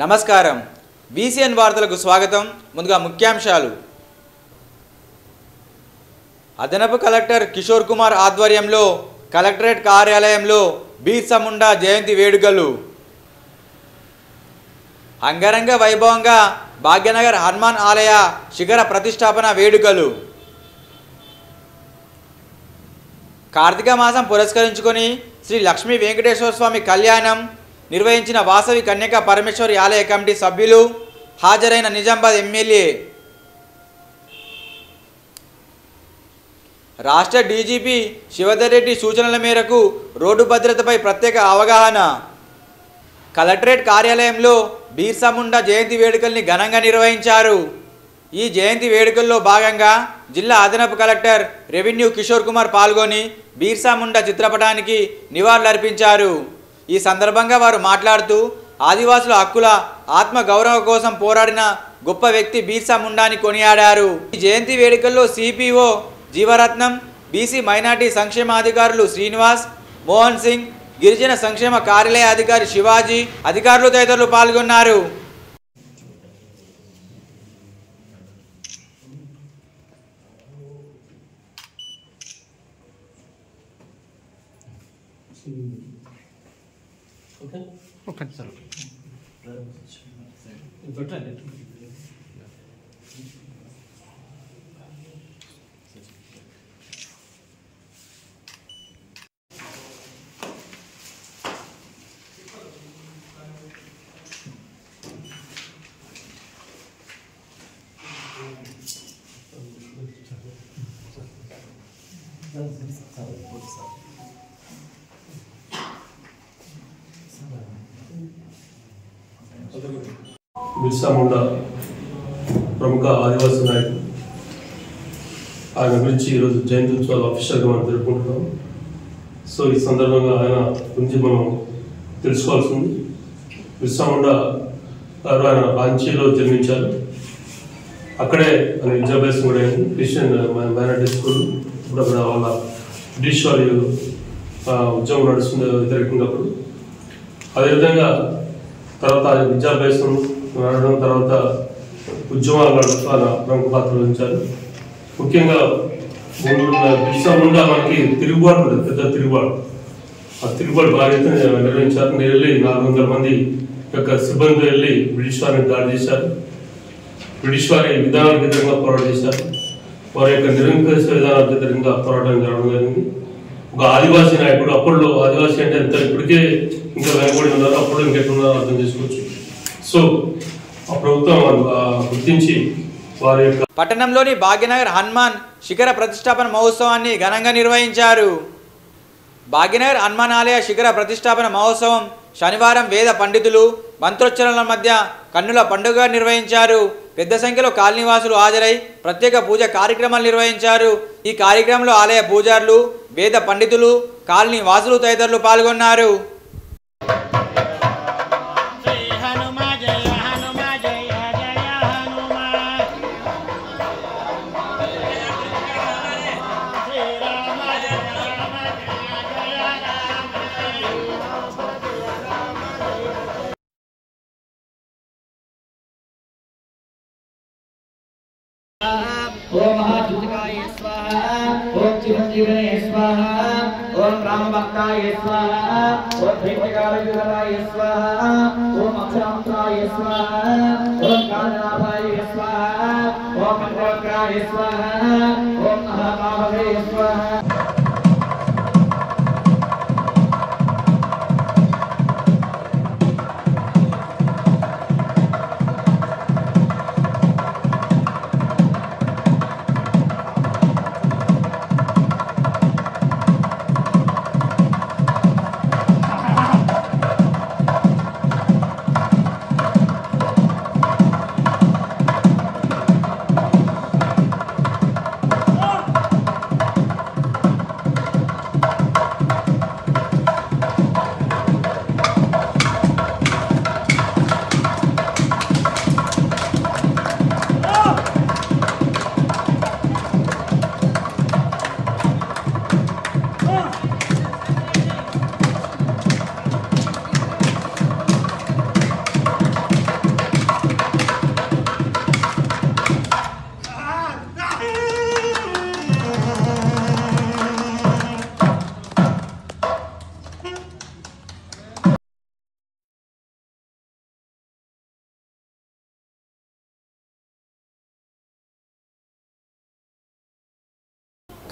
నమస్కారం బీసీఎన్ వార్తలకు స్వాగతం. ముందుగా ముఖ్యాంశాలు. అదనపు కలెక్టర్ కిషోర్ కుమార్ ఆధ్వర్యంలో కలెక్టరేట్ కార్యాలయంలో బిర్సా ముండా జయంతి వేడుకలు. అంగరంగ వైభవంగా భాగ్యనగర్ హనుమాన్ ఆలయ శిఖర ప్రతిష్టాపన వేడుకలు. కార్తీక మాసం పురస్కరించుకొని శ్రీ లక్ష్మీ వెంకటేశ్వర స్వామి కళ్యాణం నిర్వహించిన వాసవి కన్యక పరమేశ్వరి ఆలయ కమిటీ సభ్యులు, హాజరైన నిజామాబాద్ ఎమ్మెల్యే. రాష్ట్ర డీజీపీ శివధర్ రెడ్డి సూచనల మేరకు రోడ్డు భద్రతపై ప్రత్యేక అవగాహన. కలెక్టరేట్ కార్యాలయంలో బిర్సా ముండా జయంతి వేడుకల్ని ఘనంగా నిర్వహించారు. ఈ జయంతి వేడుకల్లో భాగంగా జిల్లా అదనపు కలెక్టర్ రెవెన్యూ కిషోర్ కుమార్ పాల్గొని బిర్సా ముండా చిత్రపటానికి నివాళులర్పించారు. ఈ సందర్భంగా వారు మాట్లాడుతూ ఆదివాసుల హక్కుల ఆత్మ గౌరవ కోసం పోరాడిన గొప్ప వ్యక్తి బిర్సా ముండాని కొనియాడారు. ఈ జయంతి వేడుకల్లో సిపిఓ జీవరత్నం, బీసీ మైనార్టీ సంక్షేమాధికారులు శ్రీనివాస్, మోహన్ సింగ్, గిరిజన సంక్షేమ కార్యాలయ అధికారి శివాజీ, అధికారులు తదితరులు పాల్గొన్నారు. Okay, sir. బిర్సా ముండా ప్రముఖ ఆదివాసీ నాయకుడు. ఆయన గురించి ఈరోజు జయంతి ఉత్సవాలు అఫీషియల్గా మనం జరుపుకుంటున్నాం. సో ఈ సందర్భంగా ఆయన గురించి మనం తెలుసుకోవాల్సి ఉంది. బిర్సా ముండా గారు ఆయన రాంచీలో జన్మించారు. అక్కడే ఆయన విద్యాభ్యాసం కూడా అయింది. Christian minority school. ఇప్పుడు అక్కడ వాళ్ళ బ్రిటిష్ వారి ఉద్యమం నడుస్తుంది వ్యతిరేకంగా. అదేవిధంగా తర్వాత విద్యాభ్యాసం నడవడం, తర్వాత ఉద్యమాలు నడుస్తూ ఆయన ప్రముఖ పాత్ర వహించారు. ముఖ్యంగా బిర్సా ముండా మనకి తిరుగుబాటు ఉంటుంది, పెద్ద తిరుగుబాటు. ఆ తిరుగుబాటు బాధ్యత నిర్వహించారు. నేను వెళ్ళి 400 మంది యొక్క సిబ్బంది వెళ్ళి బ్రిటిష్ వారిని దాడి చేశారు. బ్రిటిష్ వారి విధానాలకు వ్యతిరేకంగా పోరాటం చేశారు. వారి యొక్క నిరంకుశ విధానాలకు వ్యతిరేకంగా పోరాటం జరగడం జరిగింది. ఒక ఆదివాసీ నాయకుడు. అప్పట్లో ఆదివాసీ అంటే ఎంత ఇప్పటికే ఇంకా వెనకబడి ఉన్నారు, అప్పుడు ఇంకెట్లున్నారో అర్థం చేసుకోవచ్చు. సో ఆ ప్రభుత్వం గుర్తించి వారి యొక్క పట్టణంలోని భాగ్యనగర్ హనుమాన్ శిఖర ప్రతిష్టాపన మహోత్సవాన్ని ఘనంగా నిర్వహించారు. భాగ్యనగర్ హనుమాన్ ఆలయ శిఖర ప్రతిష్టాపన మహోత్సవం శనివారం వేద పండితులు మంత్రోచ్చరణల మధ్య కన్నుల పండుగ నిర్వహించారు. పెద్ద సంఖ్యలో కాలనీవాసులు హాజరై ప్రత్యేక పూజ కార్యక్రమాలు నిర్వహించారు. ఈ కార్యక్రమంలో ఆలయ పూజారులు, వేద పండితులు, కాలనీ వాసులు తదితరులు పాల్గొన్నారు. ओम महाजुतकाय स्वाहा, ओम चिरंजीवने स्वाहा, ओम रामभक्ताय स्वाहा, ओम भीष्मकालयुगाय स्वाहा, ओम अक्षराय स्वाहा, ओम कालनाभाय स्वाहा, ओम मंगलकाय स्वाहा, ओम महाकामवे स्वाहा.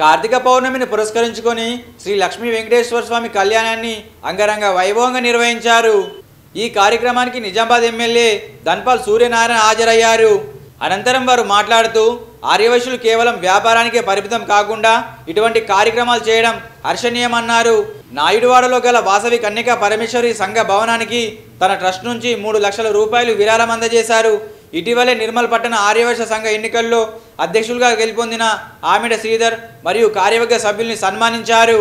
కార్తీక పౌర్ణమిని పురస్కరించుకొని శ్రీ లక్ష్మీ వెంకటేశ్వర స్వామి కళ్యాణాన్ని అంగరంగ వైభవంగా నిర్వహించారు. ఈ కార్యక్రమానికి నిజామాబాద్ ఎమ్మెల్యే ధన్పాల్ సూర్యనారాయణ హాజరయ్యారు. అనంతరం వారు మాట్లాడుతూ ఆర్యవైశ్యులు కేవలం వ్యాపారానికే పరిమితం కాకుండా ఇటువంటి కార్యక్రమాలు చేయడం హర్షణీయమన్నారు. నాయుడువాడలో గల వాసవి కన్యకా పరమేశ్వరి సంఘ భవనానికి తన ట్రస్ట్ నుంచి 3 లక్షల రూపాయలు విరాళం అందజేశారు. ఇటీవలే నిర్మల్ పట్టణ ఆర్యవైశ్య సంఘ ఎన్నికల్లో అధ్యక్షులుగా గెలుపొందిన ఆమిడ శ్రీధర్ మరియు కార్యవర్గ సభ్యుల్ని సన్మానించారు.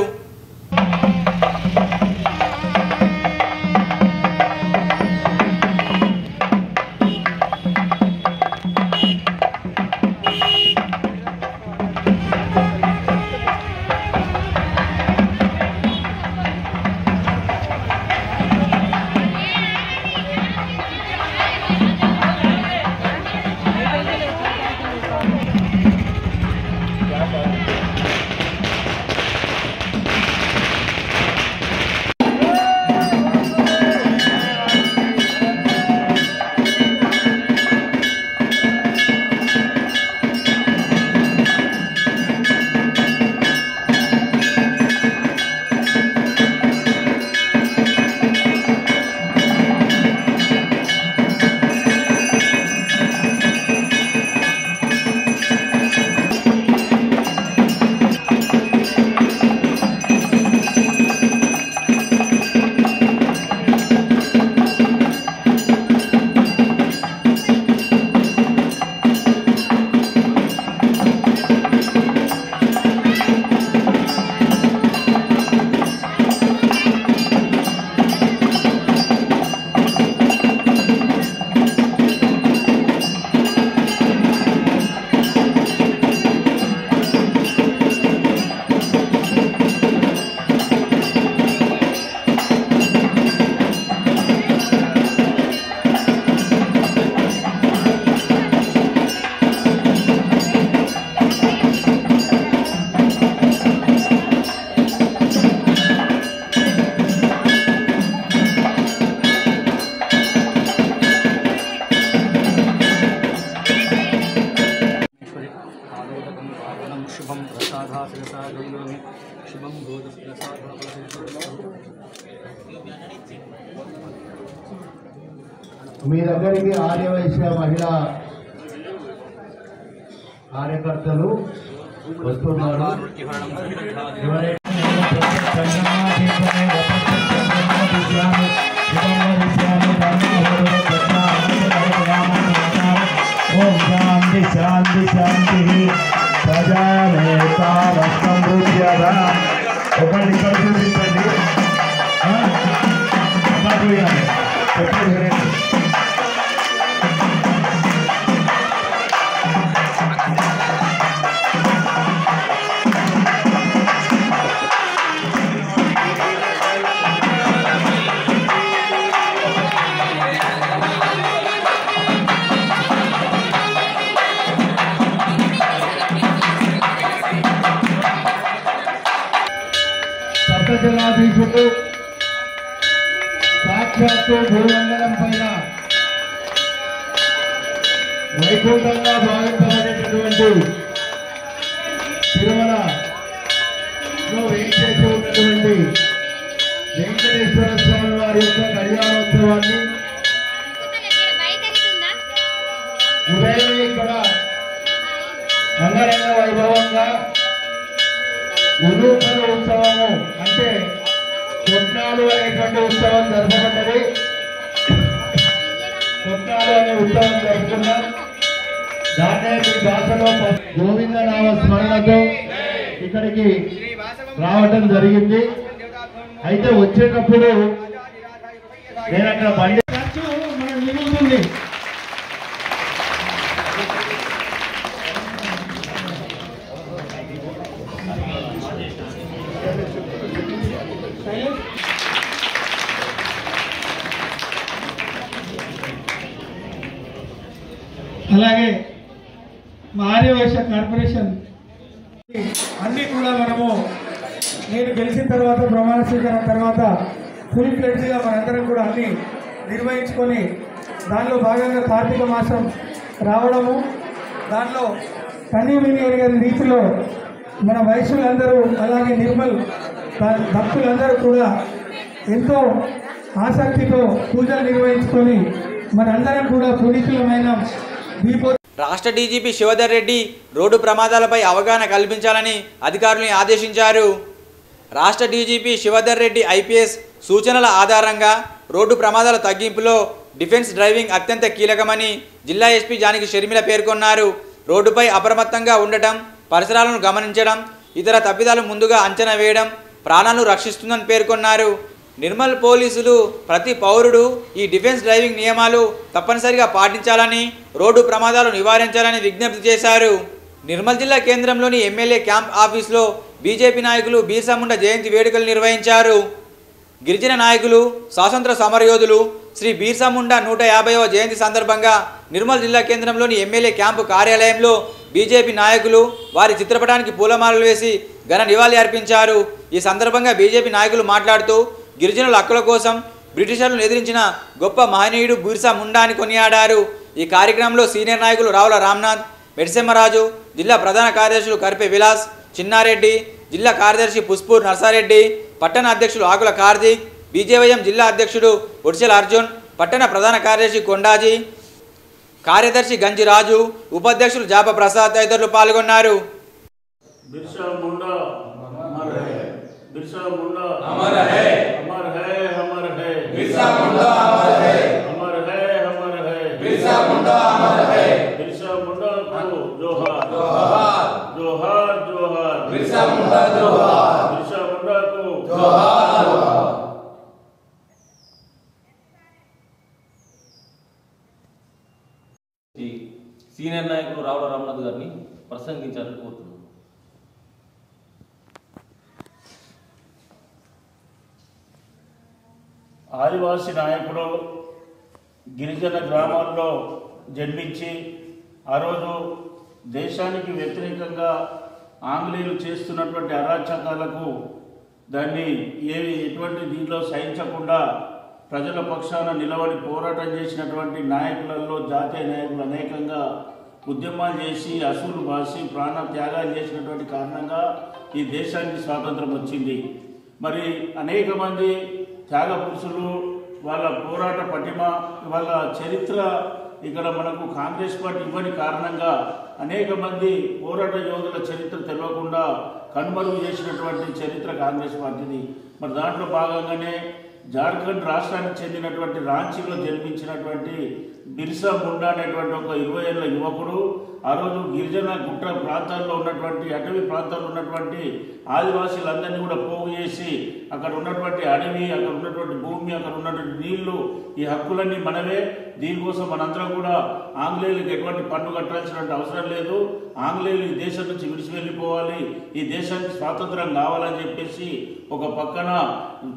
शुभम प्रसादासनसाधनोमि शुभम మీ దగ్గరికి ఆర్యవైశ్య మహిళా కార్యకర్తలు వస్తున్నారు. ఓం శాంతి శాంతి శాంతి ప్రజానేతా సమృద్ధ్యదా. ఒకటి ఇక్కడ చూపించండి. సప్తజలాధీశుడు సాక్షాత్తు భూమండలం పైన వైకుంఠంగా భావించబడేటటువంటి తిరుమలలో వేయించేసి ఉన్నటువంటి వెంకటేశ్వర స్వామి వారి యొక్క కళ్యాణోత్సవాన్ని ఉదయమే ఇక్కడ అంగరంగ వైభవంగా ఉదూపర ఉత్సవము అంటే కొట్నాలు అనేటువంటి ఉత్సవం జరపబడ్డది. కొట్నాలు అనే ఉత్సవం జరుపుకున్నాం. దాన్నే మీ భాషలో గోవిందనామ స్మరణతో ఇక్కడికి రావటం జరిగింది. అయితే వచ్చేటప్పుడు నేను అక్కడ బండి ఖర్చు మనం మిగులుతుంది. అలాగే మా ఆర్యవైశ్య కార్పొరేషన్ అన్నీ కూడా మనము నేను గెలిచిన తర్వాత ప్రమాణ స్వీకారం తర్వాత ఫుల్ ఫ్లెడ్జ్గా మనందరం కూడా అన్నీ నిర్వహించుకొని దానిలో భాగంగా కార్తీక మాసం రావడము, దానిలో కన్నీ విని ఎరిగిన రీతిలో మన వైశ్యులందరూ అలాగే నిర్మల్ భక్తులందరూ కూడా ఎంతో ఆసక్తితో పూజలు నిర్వహించుకొని మనందరం కూడా పునీతులమైన రాష్ట్ర డీజీపీ శివధర్ రెడ్డి రోడ్డు ప్రమాదాలపై అవగాహన కల్పించాలని అధికారులను ఆదేశించారు. రాష్ట్ర డీజీపీ శివధర్ రెడ్డి ఐపీఎస్ సూచనల ఆధారంగా రోడ్డు ప్రమాదాల తగ్గింపులో డిఫెన్స్ డ్రైవింగ్ అత్యంత కీలకమని జిల్లా ఎస్పీ జానకి షర్మిల పేర్కొన్నారు. రోడ్డుపై అప్రమత్తంగా ఉండటం, పరిసరాలను గమనించడం, ఇతర తప్పిదాలు ముందుగా అంచనా వేయడం ప్రాణాలను రక్షిస్తుందని పేర్కొన్నారు. నిర్మల్ పోలీసులు ప్రతి పౌరుడు ఈ డిఫెన్స్ డ్రైవింగ్ నియమాలు తప్పనిసరిగా పాటించాలని, రోడ్డు ప్రమాదాలు నివారించాలని విజ్ఞప్తి చేశారు. నిర్మల్ జిల్లా కేంద్రంలోని ఎమ్మెల్యే క్యాంప్ ఆఫీస్లో బీజేపీ నాయకులు బిర్సా ముండా జయంతి వేడుకలు నిర్వహించారు. గిరిజన నాయకులు, స్వాతంత్ర సమరయోధులు శ్రీ బిర్సా ముండా 150వ జయంతి సందర్భంగా నిర్మల్ జిల్లా కేంద్రంలోని ఎమ్మెల్యే క్యాంపు కార్యాలయంలో బీజేపీ నాయకులు వారి చిత్రపటానికి పూలమాలలు వేసి ఘన నివాళి అర్పించారు. ఈ సందర్భంగా బీజేపీ నాయకులు మాట్లాడుతూ గిరిజనుల హక్కుల కోసం బ్రిటిషర్లను ఎదిరించిన గొప్ప మహనీయుడు బిర్సా ముండా అని కొనియాడారు. ఈ కార్యక్రమంలో సీనియర్ నాయకులు రావుల రామ్నాథ్, మెడిసెమ్మరాజు, జిల్లా ప్రధాన కార్యదర్శులు కరిపే విలాస్, చిన్నారెడ్డి, జిల్లా కార్యదర్శి పుష్పూర్ నర్సారెడ్డి, పట్టణ అధ్యక్షులు ఆకుల కార్తీక్, బీజేవైఎం జిల్లా అధ్యక్షుడు ఒడిశెల అర్జున్, పట్టణ ప్రధాన కార్యదర్శి కొండాజీ, కార్యదర్శి గంజిరాజు, ఉపాధ్యక్షులు జాప ప్రసాద్ తదితరులు పాల్గొన్నారు. बिरसा मुंडा अमर है, बिरसा मुंडा अमर है, अमर है, अमर है, बिरसा मुंडा अमर है, अमर है, अमर है, बिरसा मुंडा अमर है, बिरसा मुंडा को जोहार जोहार जोहार जोहार, बिरसा मुंडा जोहार, बिरसा मुंडा को जोहार जोहार. సీనియర్ నాయకులు రావుల రామనాథ్ గారిని ప్రసంగించాలని కోరుతున్నాను. ఆదివాసీ నాయకుడు గిరిజన గ్రామాల్లో జన్మించి ఆ రోజు దేశానికి వ్యతిరేకంగా ఆంగ్లేయులు చేస్తున్నటువంటి అరాచకాలకు దాన్ని ఎటువంటి దీంట్లో సహించకుండా ప్రజల పక్షాన నిలబడి పోరాటం చేసినటువంటి నాయకులలో జాతీయ నాయకులు అనేకంగా ఉద్యమాలు చేసి అసూలు బాసి ప్రాణ త్యాగాలు చేసినటువంటి కారణంగా ఈ దేశానికి స్వాతంత్రం వచ్చింది. మరి అనేక మంది త్యాగ పురుషులు వాళ్ళ పోరాట పటిమ వాళ్ళ చరిత్ర ఇక్కడ మనకు కాంగ్రెస్ పార్టీ ఇవ్వని కారణంగా అనేక మంది పోరాట యోధుల చరిత్ర తెలియకుండా కనుమరుగు చేసినటువంటి చరిత్ర కాంగ్రెస్ పార్టీది. మరి దాంట్లో భాగంగానే జార్ఖండ్ రాష్ట్రానికి చెందినటువంటి రాంచీలో జన్మించినటువంటి బిర్సా ముండా అనేటువంటి ఒక 20 ఏళ్ల యువకుడు ఆ రోజు గిరిజన గుట్ట ప్రాంతాల్లో ఉన్నటువంటి అటవీ ప్రాంతాల్లో ఉన్నటువంటి ఆదివాసీలందరినీ కూడా పోగు చేసి అక్కడ ఉన్నటువంటి అడవి, అక్కడ ఉన్నటువంటి భూమి, అక్కడ ఉన్నటువంటి నీళ్లు, ఈ హక్కులన్నీ మనమే. దీనికోసం మనందరం కూడా ఆంగ్లేయులకు ఎటువంటి పన్ను కట్టాల్సినటువంటి అవసరం లేదు. ఆంగ్లేయులు ఈ దేశం నుంచి విడిచి వెళ్ళిపోవాలి, ఈ దేశానికి స్వాతంత్రం కావాలని చెప్పేసి ఒక పక్కన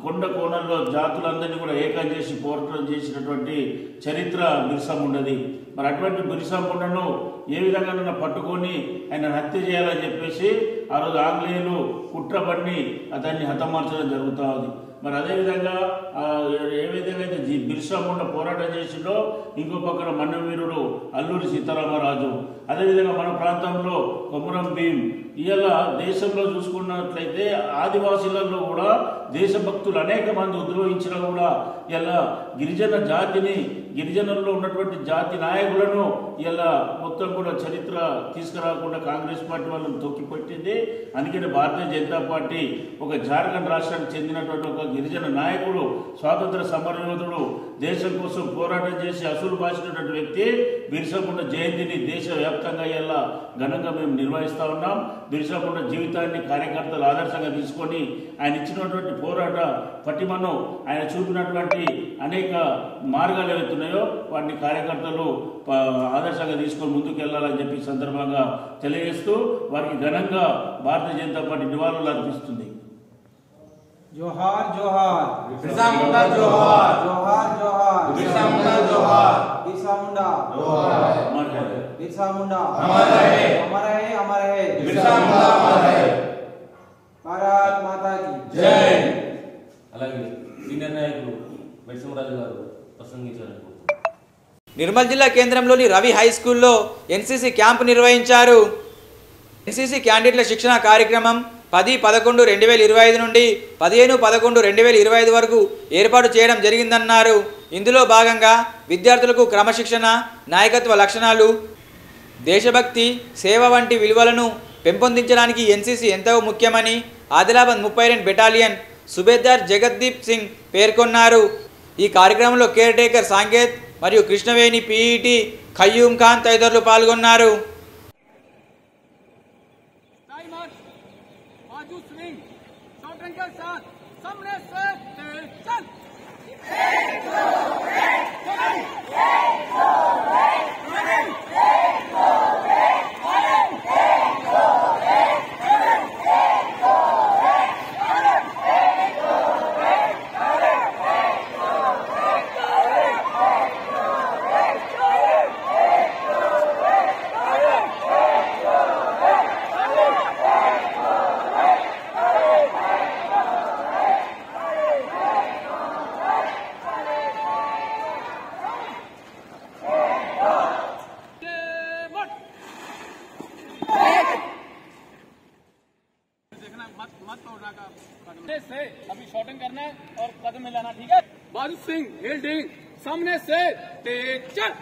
కొండ కోణంలో జాతులందరినీ కూడా ఏకం చేసి పోరాటం చేసినటువంటి చరిత్ర బిర్సా ముండాది. మరి అటువంటి బిర్సా ముండాను ఏ విధంగా పట్టుకొని ఆయన హత్య చేయాలని చెప్పేసి ఆ రోజు ఆంగ్లేయులు కుట్రపడిని అతన్ని హతమార్చడం జరుగుతూ ఉంది. మరి అదేవిధంగా ఏ విధంగా అయితే బిర్సా ముండా పోరాటం చేసిండో ఇంకో పక్కన మన్నవీరుడు అల్లూరి సీతారామరాజు, అదేవిధంగా మన ప్రాంతంలో కొమురం భీం, ఇలా దేశంలో చూసుకున్నట్లయితే ఆదివాసీలలో కూడా దేశభక్తులు అనేక మంది ఉద్రోహించినా కూడా ఇలా గిరిజన జాతిని, గిరిజనుల్లో ఉన్నటువంటి జాతి నాయకులను ఇలా మొత్తం కూడా చరిత్ర తీసుకురాకుండా కాంగ్రెస్ పార్టీ వాళ్ళని తొక్కిపెట్టింది. అందుకని భారతీయ జనతా పార్టీ ఒక జార్ఖండ్ రాష్ట్రానికి చెందినటువంటి ఒక గిరిజన నాయకుడు, స్వాతంత్ర సమరయోధుడు, దేశం కోసం పోరాటం చేసి అసూలు బాసినటువంటి వ్యక్తి బిర్సా ముండా జయంతిని దేశవ్యాప్తంగా ఇలా ఘనంగా మేము నిర్వహిస్తూ ఉన్నాం. బిర్సా ముండా జీవితాన్ని కార్యకర్తలు ఆదర్శంగా తీసుకొని ఆయన ఇచ్చినటువంటి పోరాట పటిమను, ఆయన చూపినటువంటి అనేక మార్గాలు ఏవైతున్నాయో వాటిని కార్యకర్తలు ఆదర్శంగా తీసుకొని ముందుకు వెళ్ళాలని చెప్పి సందర్భంగా తెలియజేస్తూ వారికి ఘనంగా భారతీయ జనతా పార్టీ నివాళులు అర్పిస్తుంది. जोहार जोहार बिरसा मुंडा जोहार जोहार जोहार बिरसा मुंडा जोहार बिरसा मुंडा जोहार अमर है, बिरसा मुंडा अमर है, अमर है, अमर है, बिरसा मुंडा अमर है. भारत माता की जय. అలాగే సీనియర్ నాయకులు మెడిసెమ్మరాజు గారు ప్రసంగించాలని కోరుతున్నాను. నిర్మల్ జిల్లా కేంద్రంలోని రవి హై స్కూల్లో ఎన్సీసీ క్యాంపు నిర్వహించారు. ఎన్సీసీ క్యాండిడేట్ల శిక్షణ కార్యక్రమం 10-11-2025 నుండి 15-11-2025 వరకు ఏర్పాటు చేయడం జరిగిందన్నారు. ఇందులో భాగంగా విద్యార్థులకు క్రమశిక్షణ, నాయకత్వ లక్షణాలు, దేశభక్తి, సేవ వంటి విలువలను పెంపొందించడానికి ఎన్సీసీ ఎంతో ముఖ్యమని ఆదిలాబాద్ 32 బెటాలియన్ సుబేదార్ జగద్దీప్ సింగ్ పేర్కొన్నారు. ఈ కార్యక్రమంలో కేర్ టేకర్ సాంకేత్ మరియు కృష్ణవేణి పీఈటీ ఖయ్యూమ్ ఖాన్ తదితరులు పాల్గొన్నారు. से अभी शॉटिंग करना है और कदम मिलाना, ठीक है? बाजू स्विंग, होल्डिंग, सामने से तेज चल।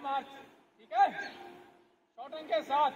मार्च, ठीक है? शॉटिंग के साथ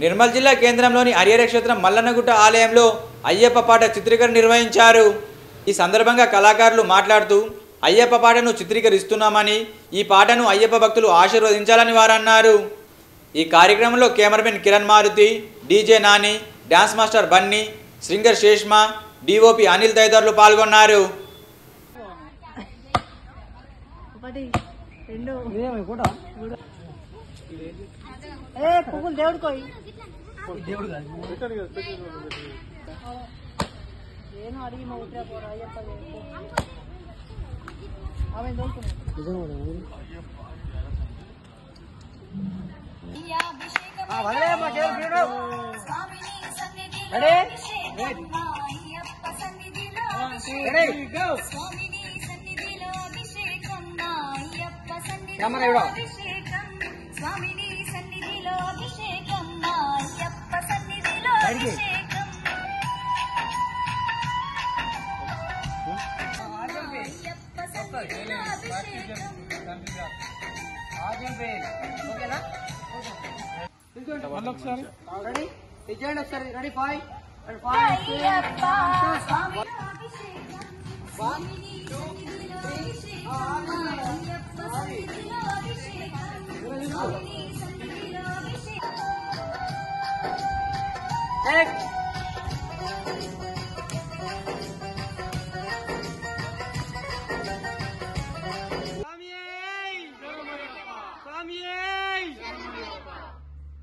నిర్మల్ జిల్లా కేంద్రంలోని హరిహర క్షేత్రం మల్లన్నగుట్ట ఆలయంలో అయ్యప్ప పాట చిత్రీకరణ నిర్వహించారు. ఈ సందర్భంగా కళాకారులు మాట్లాడుతూ అయ్యప్ప పాటను చిత్రీకరిస్తున్నామని, ఈ పాటను అయ్యప్ప భక్తులు ఆశీర్వదించాలని వారు అన్నారు. ఈ కార్యక్రమంలో cameraman Kiran Maruti, DJ Nani, dance master Bunny, singer Sheshma, DOP Anil తదితరులు పాల్గొన్నారు.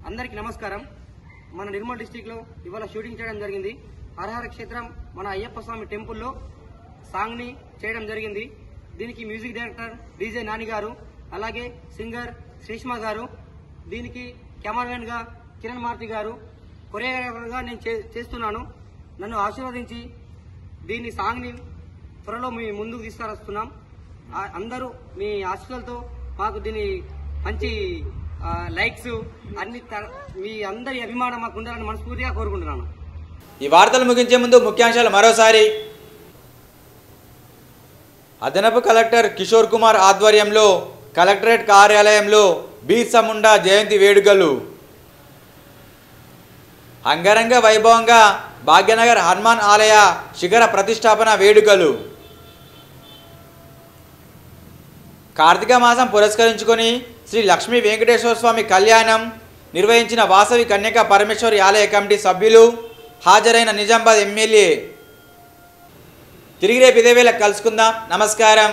అందరికీ నమస్కారం. మన నిర్మల్ డిస్ట్రిక్ట్ లో ఇవాళ షూటింగ్ చేయడం జరిగింది. హరిహర క్షేత్రం మన అయ్యప్ప స్వామి టెంపుల్లో సాంగ్ ని చేయడం జరిగింది. దీనికి మ్యూజిక్ డైరెక్టర్ డీజే నాని గారు, అలాగే సింగర్ శ్రీష్మ గారు, దీనికి కెమెరామెన్ గా కిరణ్ మారుతి గారు, కొరియోగ్రాఫర్ గా నేను చేస్తున్నాను. నన్ను ఆశీర్వదించి దీన్ని సాంగ్ ని త్వరలో మీ ముందుకు తీసుకువస్తున్నాం. అందరూ మీ ఆశీస్సులతో మాకు దీన్ని మంచి లైక్స్ అన్ని మీ అందరి అభిమానం మాకు ఉండాలని మనస్ఫూర్తిగా కోరుకుంటున్నాను. ఈ వార్తలు ముగించే ముందు ముఖ్యాంశాలు మరోసారి. అదనపు కలెక్టర్ కిషోర్ కుమార్ ఆధ్వర్యంలో కలెక్టరేట్ కార్యాలయంలో బిర్సా ముండా జయంతి వేడుకలు. అంగరంగ వైభవంగా భాగ్యనగర్ హనుమాన్ ఆలయ శిఖర ప్రతిష్టాపన వేడుకలు. కార్తీక మాసం పురస్కరించుకొని శ్రీ లక్ష్మీ వెంకటేశ్వర స్వామి కళ్యాణం నిర్వహించిన వాసవి కన్యకా పరమేశ్వరి ఆలయ కమిటీ సభ్యులు, హాజరైన నిజామాబాద్ ఎమ్మెల్యే. తిరిగి రేపు ఇదే వేళ కలుసుకుందాం. నమస్కారం.